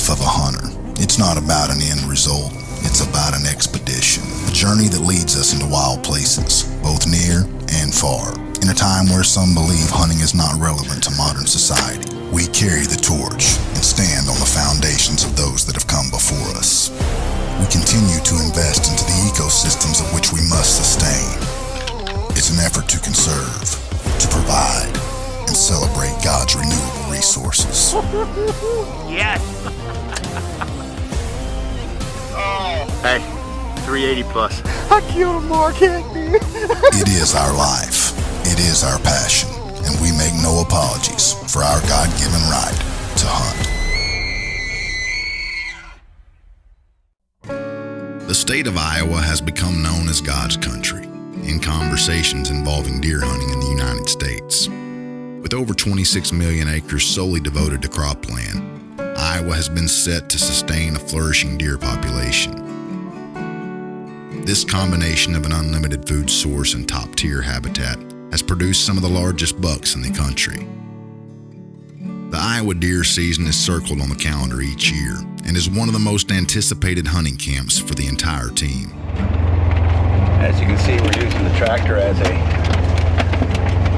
life of a hunter. It's not about an end result, it's about an expedition, a journey that leads us into wild places, both near and far. In a time where some believe hunting is not relevant to modern society, we carry the torch and stand on the foundations of those that have come before us. We continue to invest into the ecosystems of which we must sustain. It's an effort to conserve, to provide, and celebrate God's renewable resources. Yes! Hey, 380 plus. I killed a marquette, dude. It is our life. It is our passion. And we make no apologies for our God-given right to hunt. The state of Iowa has become known as God's country in conversations involving deer hunting in the United States. With over 26 million acres solely devoted to cropland, Iowa has been set to sustain a flourishing deer population. This combination of an unlimited food source and top-tier habitat has produced some of the largest bucks in the country. The Iowa deer season is circled on the calendar each year and is one of the most anticipated hunting camps for the entire team. As you can see, we're using the tractor as a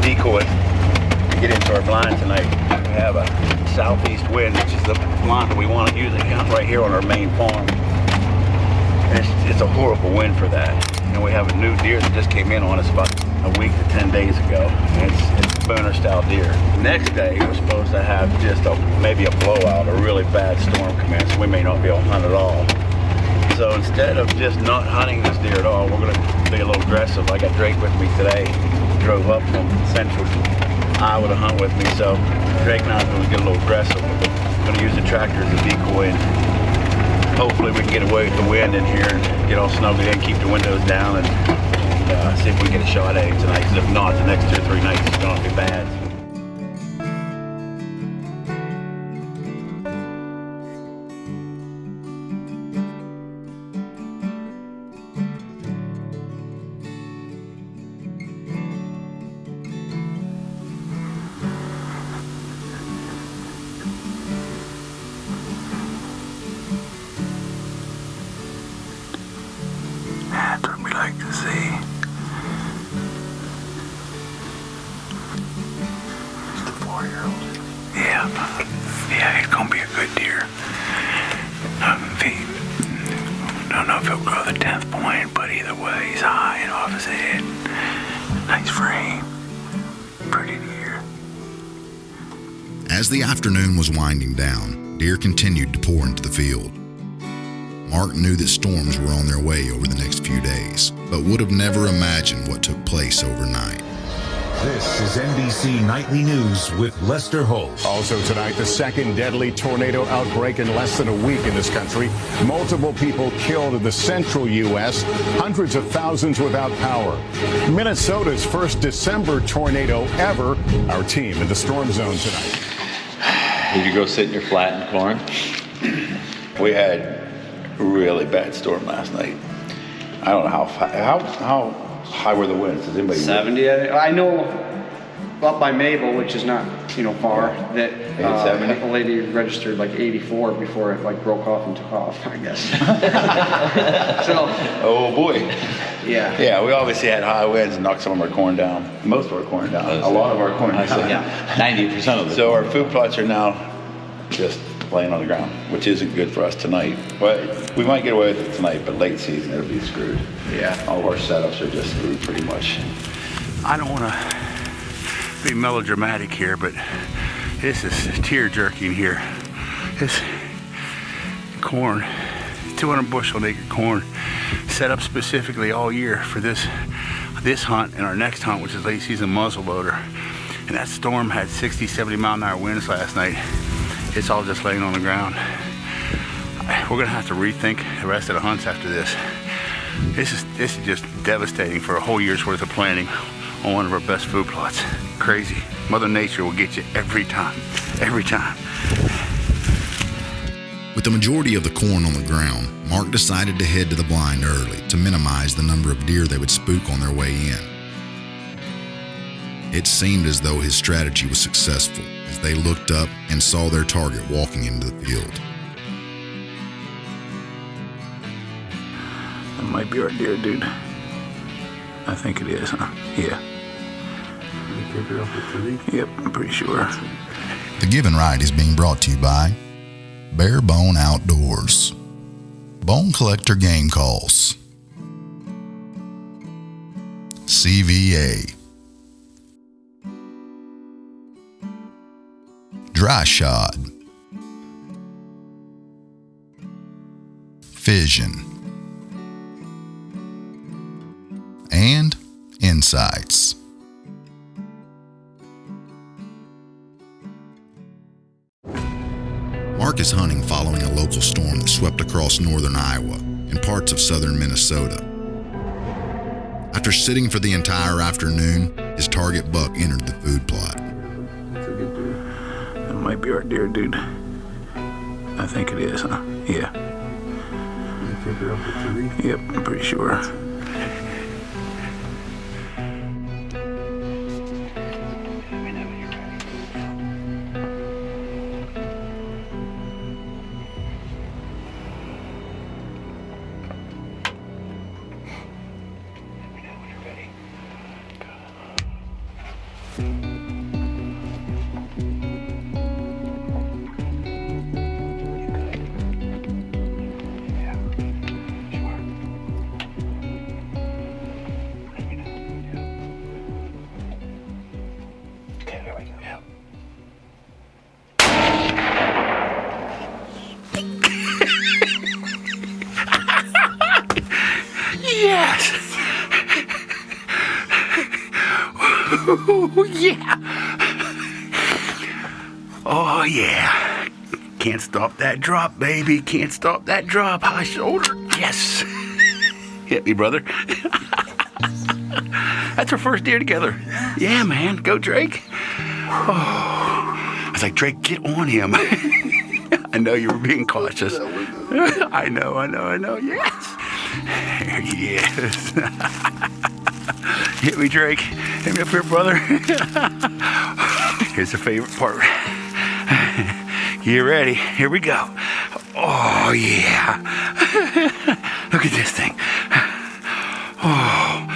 decoy to get into our blind tonight. We have a southeast wind, which is the blind that we want to use right here on our main farm. And it's a horrible wind for that. And we have a new deer that just came in on us about a week to 10 days ago. And it's Booner style deer. Next day, we're supposed to have just maybe a blowout, a really bad storm come in, so we may not be able to hunt at all. So instead of just not hunting this deer at all, we're going to be a little aggressive. I got Drake with me today. Drove up from central Iowa to hunt with me, so Drake and I are going to get a little aggressive. We're going to use the tractor as a decoy, and hopefully we can get away with the wind in here and get all snuggled in, keep the windows down, and see if we can get a shot at him tonight, because if not, the next 2 or 3 nights is going to be bad. That's what we like to see. It's the 4-year-old. Yeah, he's gonna be a good deer. Don't know if he'll go the 10th point, but either way, he's high and off his head. Nice frame. Pretty deer. As the afternoon was winding down, deer continued to pour into the field. Mark knew that storms were on their way over the next few days, but would have never imagined what took place overnight. This is NBC Nightly News with Lester Holt. Also tonight, the second deadly tornado outbreak in less than a week in this country. Multiple people killed in the central U.S., hundreds of thousands without power. Minnesota's first December tornado ever. Our team in the storm zone tonight. Did you go sit in your flattened corn? We had a really bad storm last night. I don't know how high were the winds? Does anybody 70? I know up by Mabel, which is not far, that a lady registered like 84 before it like broke off and took off, I guess. So. Oh boy. Yeah. Yeah, we obviously had high winds and knocked some of our corn down. Most of our corn down. A lot of our corn down. Yeah, 90% of it. So our food plots are now just laying on the ground, which isn't good for us tonight. But we might get away with it tonight, but late season it'll be screwed. Yeah. All of our setups are just screwed pretty much. I don't want to be melodramatic here, but this is tear-jerking here. This corn, 200 bushel acre corn, set up specifically all year for this hunt and our next hunt, which is late season muzzleloader. And that storm had 60, 70 mile an hour winds last night. It's all just laying on the ground. We're gonna have to rethink the rest of the hunts after this. This is just devastating for a whole year's worth of planting on one of our best food plots. Crazy. Mother Nature will get you every time. Every time. With the majority of the corn on the ground, Mark decided to head to the blind early to minimize the number of deer they would spook on their way in. It seemed as though his strategy was successful as they looked up and saw their target walking into the field. might be our deer, dude. I think it is, huh? Yeah. Yep, I'm pretty sure. The Given Right is being brought to you by Bare Bone Outdoors, Bone Collector Game Calls, CVA, Dry Shod, Fission, and Insights. Mark is hunting following a local storm that swept across northern Iowa and parts of southern Minnesota. After sitting for the entire afternoon, his target buck entered the food plot. That's a good deer. That might be our deer, dude. I think it is, huh? Yeah. Yep, I'm pretty sure. Yes! Oh, yeah! Oh, yeah. Can't stop that drop, baby. Can't stop that drop. High shoulder. Yes. Hit me, brother. That's our first deer together. Yeah, man. Go, Drake. Oh. I was like, Drake, get on him. I know you were being cautious. I know. Yes. There he is. Hit me, Drake. Hit me up here, brother. Here's the favorite part. Get ready. Here we go. Oh, yeah. Look at this thing. Oh.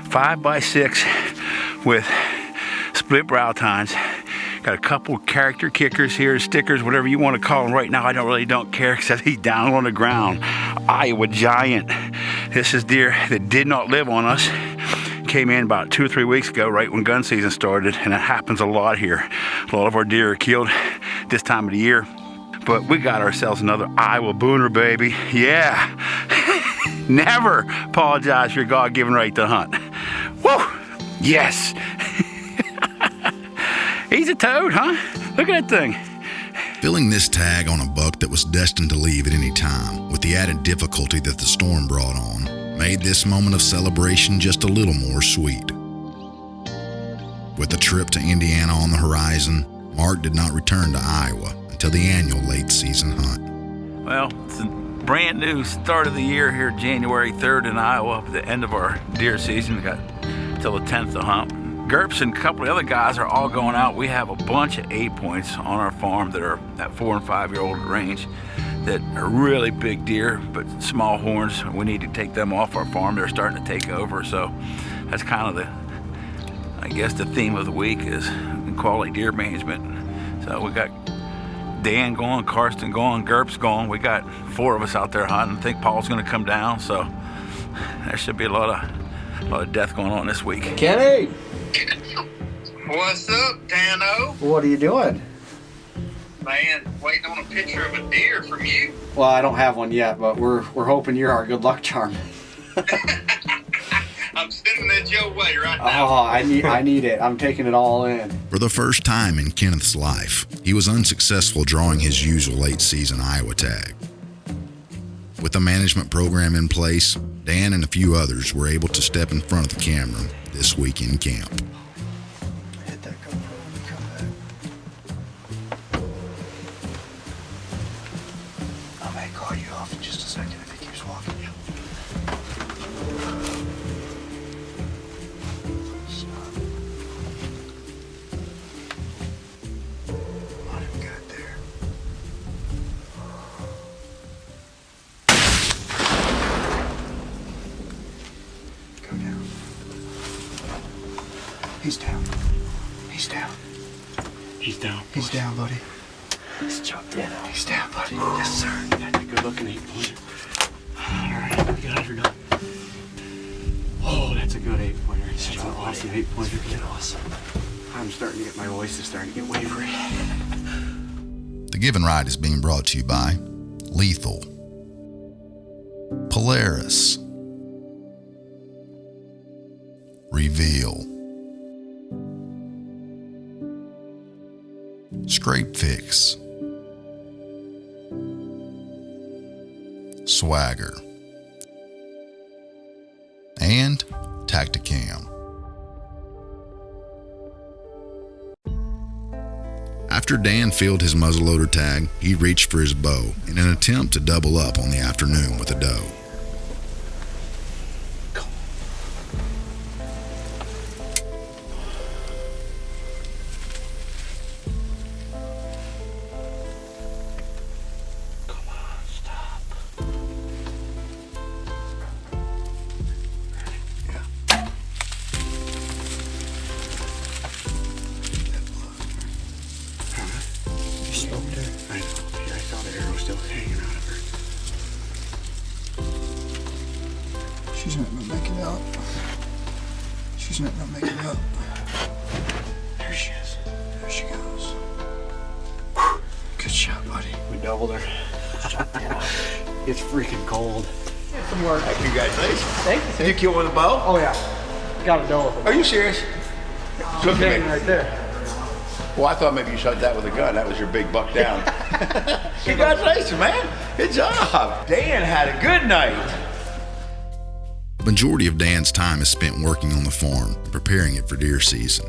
5x6 with split brow tines. Got a couple character kickers here, stickers, whatever you want to call them. Right now, I don't care because he's down on the ground. Iowa Giant. This is deer that did not live on us. Came in about 2 or 3 weeks ago, right when gun season started, and it happens a lot here. A lot of our deer are killed this time of the year. But we got ourselves another Iowa Booner, baby. Yeah. Never apologize for your God-given right to hunt. Woo! Yes. He's a toad, huh? Look at that thing. Filling this tag on a buck that was destined to leave at any time, with the added difficulty that the storm brought on, made this moment of celebration just a little more sweet. With the trip to Indiana on the horizon, Mark did not return to Iowa until the annual late season hunt. Well, it's a brand new start of the year here, January 3rd in Iowa, the end of our deer season. We got till the 10th to hunt. GURPS and a couple of other guys are all going out. We have a bunch of 8 points on our farm that are at 4 and 5 year old range that are really big deer, but small horns. We need to take them off our farm. They're starting to take over. So that's kind of I guess the theme of the week is quality deer management. So we got Dan going, Karsten going, GURPS going. We got 4 of us out there hunting. I think Paul's going to come down. So there should be a lot of death going on this week. Kenny! What's up, Dano? What are you doing? Man, waiting on a picture of a deer from you. Well, I don't have one yet, but we're hoping you're our good luck charm. I'm sending it your way right now. Oh, I need it. I'm taking it all in. For the first time in Kenneth's life, he was unsuccessful drawing his usual late season Iowa tag. With the management program in place, Dan and a few others were able to step in front of the camera this week in camp. Hit that GoPro when you come back. I may call you off in just a second if he keeps walking. Stop. Let him get there. He's down. He's down. He's down. He's down, buddy. He's jumped in. He's down, buddy. Yes, sir. That's a good looking 8-pointer. Alright, we got her done. Oh, that's a good 8-pointer. That's an awesome 8-pointer. Awesome. I'm starting to get, my voice is starting to get wavery. The Given Ride is being brought to you by Lethal, Polaris, Reveal, Scrape Fix, Swagger, and Tacticam. After Dan filled his muzzleloader tag, he reached for his bow in an attempt to double up on the afternoon with a doe. She's not gonna make it out. She's not gonna make it out. There she is. There she goes. Whew. Good shot, buddy. We doubled her. It's freaking cold. Some work. Congratulations. Thank you. Did you kill with a bow? Oh yeah. Got a doe with it. Are you serious? Look at me. Right there. Well, I thought maybe you shot that with a gun. That was your big buck down. Congratulations, man. Good job. Dan had a good night. The majority of Dan's time is spent working on the farm and preparing it for deer season.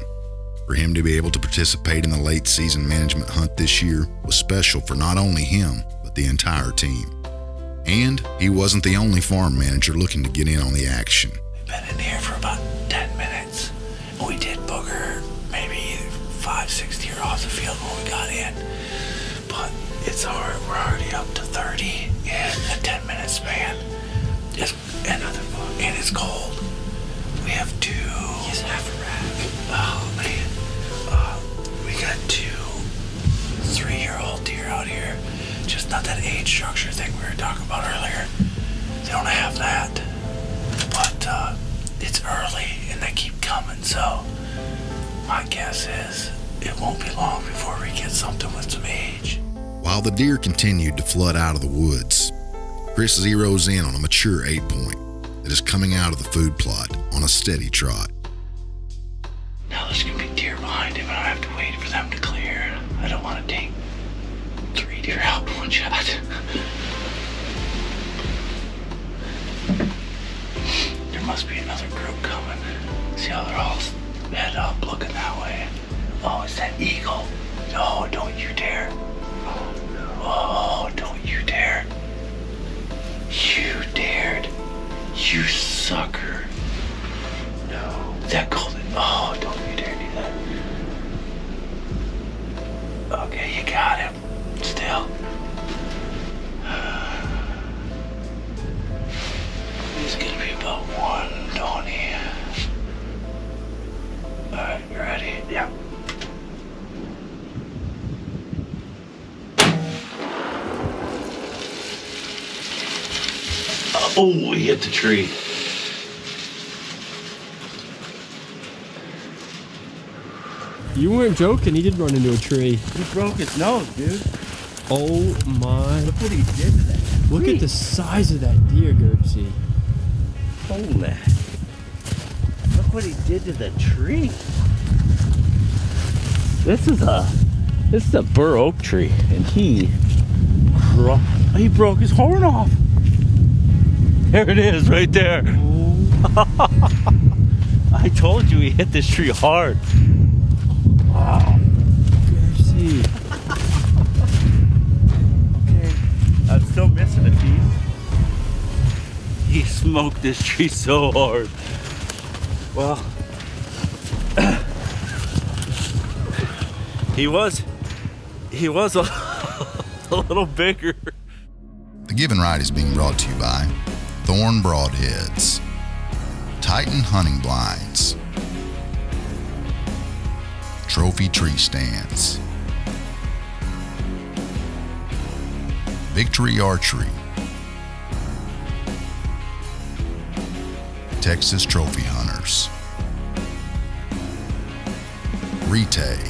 For him to be able to participate in the late season management hunt this year was special for not only him, but the entire team. And he wasn't the only farm manager looking to get in on the action. We've been in here for about 10 minutes. We did booger maybe 5-6 deer off the field when we got in. But it's hard. We're already up to 30 in a 10-minute span. And it's cold. We have two. He's half a rack. Oh man. We got 2 3-year-old deer out here. Just not that age structure thing we were talking about earlier. They don't have that. But it's early and they keep coming, so my guess is it won't be long before we get something with some age. While the deer continued to flood out of the woods, Chris zeroes in on a mature 8-point that is coming out of the food plot on a steady trot. Now there's gonna be deer behind him and I have to wait for them to clear. I don't want to take 3 deer out in one shot. There must be another group coming. See how they're all head up looking that way. Oh, it's that eagle. Oh, don't you dare. Oh, don't you dare. You dared. You sucker. No. That golden. Oh, don't you dare do that. Okay, you got him. Still. He's gonna be about 120. Alright, you ready? Yeah. Oh, he hit the tree. You weren't joking, he did run into a tree. He broke his nose, dude. Oh my. Look what he did to that tree. Look at the size of that deer, Gerbsy. Holy. Look what he did to the tree. This is a bur oak tree, and he broke his horn off. There it is, right there. I told you he hit this tree hard. Wow. Gerbsy. Okay, I'm still missing a piece. He smoked this tree so hard. Well, he was a little bigger. The Given Ride is being brought to you by Thorn Broadheads, Titan Hunting Blinds, trophy tree stands. Victory Archery, Texas Trophy Hunters, Retay,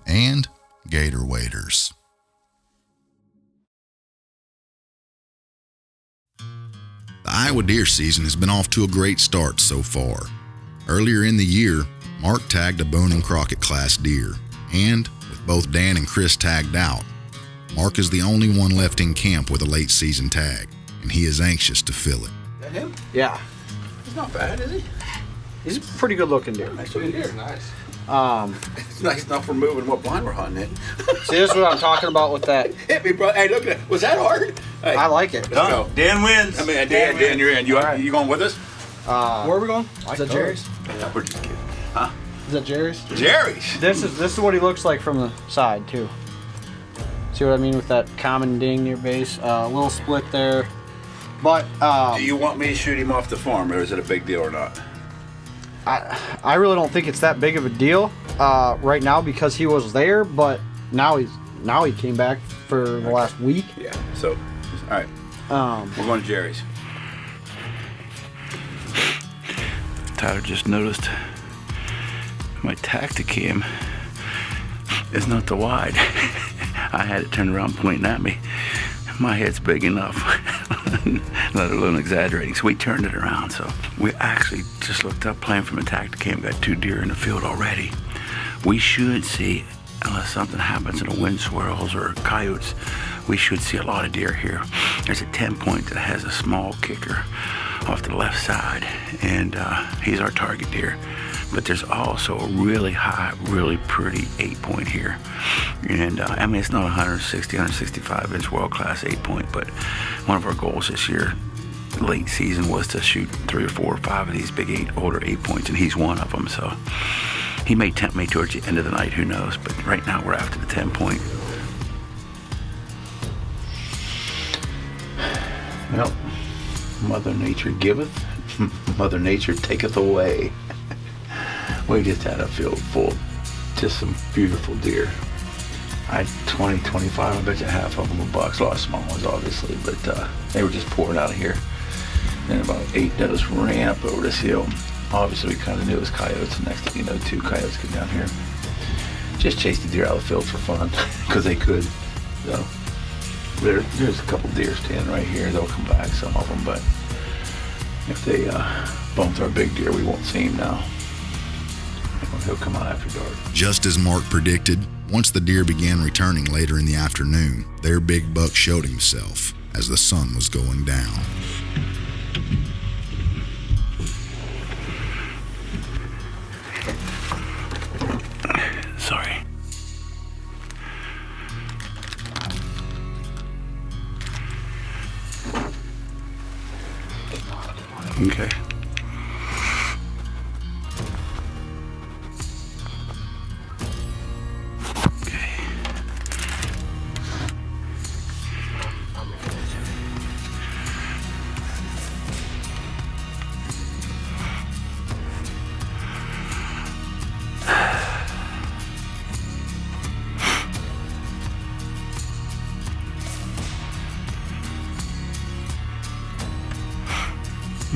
and Gator Waders. The Iowa deer season has been off to a great start so far. Earlier in the year, Mark tagged a Boone and Crockett class deer, and with both Dan and Chris tagged out, Mark is the only one left in camp with a late season tag, and he is anxious to fill it. Is that him? Yeah, He's not bad, is he? he's a pretty good looking deer. Nice looking deer. Nice. Um, It's nice enough for moving what blind we're hunting in. see, this is what I'm talking about with that. Hit me, bro. Hey, look at it. Was that hard? Hey, I like it. let's go. Dan wins. I mean, Dan, you're in. You going with us? Where are we going? Is that Jerry's? Yeah, we're just kidding. Is that Jerry's? Jerry's. This is what he looks like from the side too. See what I mean with that common ding near base? A little split there, but Do you want me to shoot him off the farm, or is it a big deal or not? I really don't think it's that big of a deal right now because he was there, but now he came back for the last week. Yeah. So, all right. We're going to Jerry's. Tyler just noticed my Tacticam is not the wide. I had it turned around pointing at me. My head's big enough, let alone exaggerating. So we turned it around. So we actually just looked up playing from a Tacticam, got 2 deer in the field already. We should see, unless something happens in the wind swirls or coyotes, we should see a lot of deer here. There's a 10-point that has a small kicker off the left side, and he's our target deer. But there's also a really high, really pretty 8-point here. And I mean, it's not 160, 165 inch world-class 8-point, but one of our goals this year, late season, was to shoot 3 or 4 or 5 of these big older 8-points, and he's one of them. So he may tempt me towards the end of the night, who knows? But right now we're after the 10-point. Well, Mother Nature giveth, Mother Nature taketh away. We just had a field full, just some beautiful deer. I had 20, 25, I bet you half of them were bucks. A lot of small ones, obviously, but they were just pouring out of here. And about 8 does ran up over this hill. Obviously, we kind of knew it was coyotes, and next thing you know, 2 coyotes come down here. Just chased the deer out of the field for fun, because they could. So there's a couple deer standing right here. They'll come back, some of them, but if they bump our big deer, we won't see him now. He'll come out after dark. Just as Mark predicted, once the deer began returning later in the afternoon, their big buck showed himself as the sun was going down. Sorry. Okay.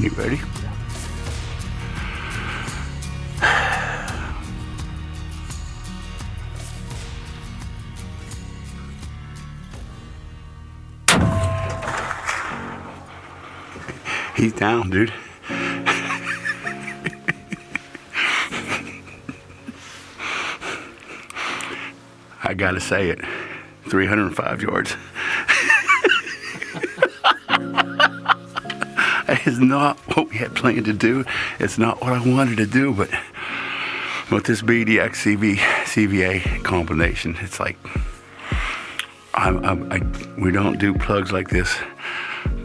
You ready? He's down, dude. I gotta say it. 305 yards. That is not what we had planned to do. It's not what I wanted to do, but with this BDX CVA combination, it's like we don't do plugs like this,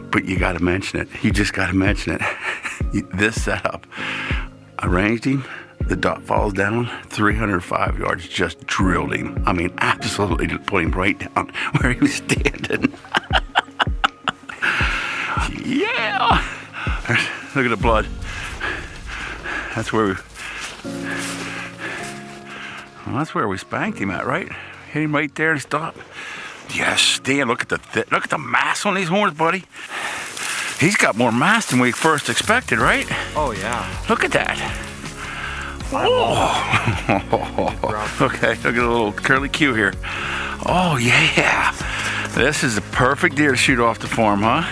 but you got to mention it. You just got to mention it. This setup, I ranged him. The dot falls down, 305 yards, just drilled him. I mean, absolutely put him right down where he was standing. Yeah! Look at the blood. That's where Well, that's where we spanked him at, right? Hit him right there and stop. Yes, Dan, look at the mass on these horns, buddy. He's got more mass than we first expected, right? Oh, yeah. Look at that. Oh. Okay, look at the little curly Q here. Oh, yeah. This is a perfect deer to shoot off the farm, huh?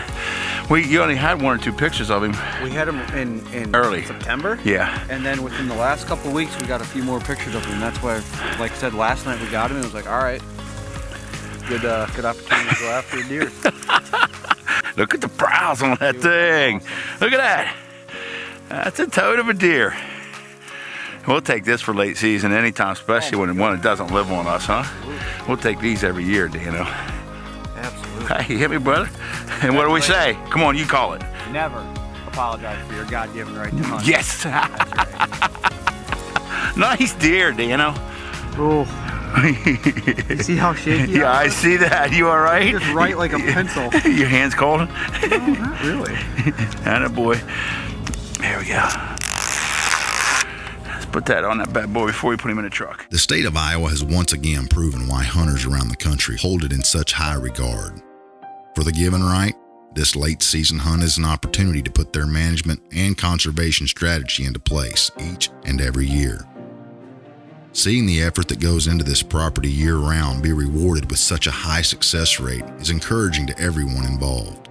You only had 1 or 2 pictures of him. We had him in early September. Yeah. And then within the last couple of weeks, we got a few more pictures of him. That's why, like I said, last night we got him and it was like, all right, good opportunity to go after a deer. Look at the brows on that thing. Awesome. Look at that. That's a toad of a deer. We'll take this for late season anytime, especially when it doesn't live on us, huh? We'll take these every year, Dano. Absolutely. Hey, you hit me, brother? And what do we say? Come on, you call it. Never apologize for your God-given right to hunt. Yes. That's right. Nice deer, Dano. Oh. You see how shaky Yeah, I see that. You all right? Just right like a pencil. Your hands cold? No, not really. Attaboy. There we go. Let's put that on that bad boy before we put him in the truck. The state of Iowa has once again proven why hunters around the country hold it in such high regard. For the given right, this late season hunt is an opportunity to put their management and conservation strategy into place each and every year. Seeing the effort that goes into this property year-round be rewarded with such a high success rate is encouraging to everyone involved.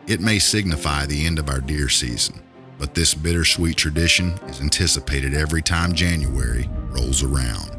It may signify the end of our deer season, but this bittersweet tradition is anticipated every time January rolls around.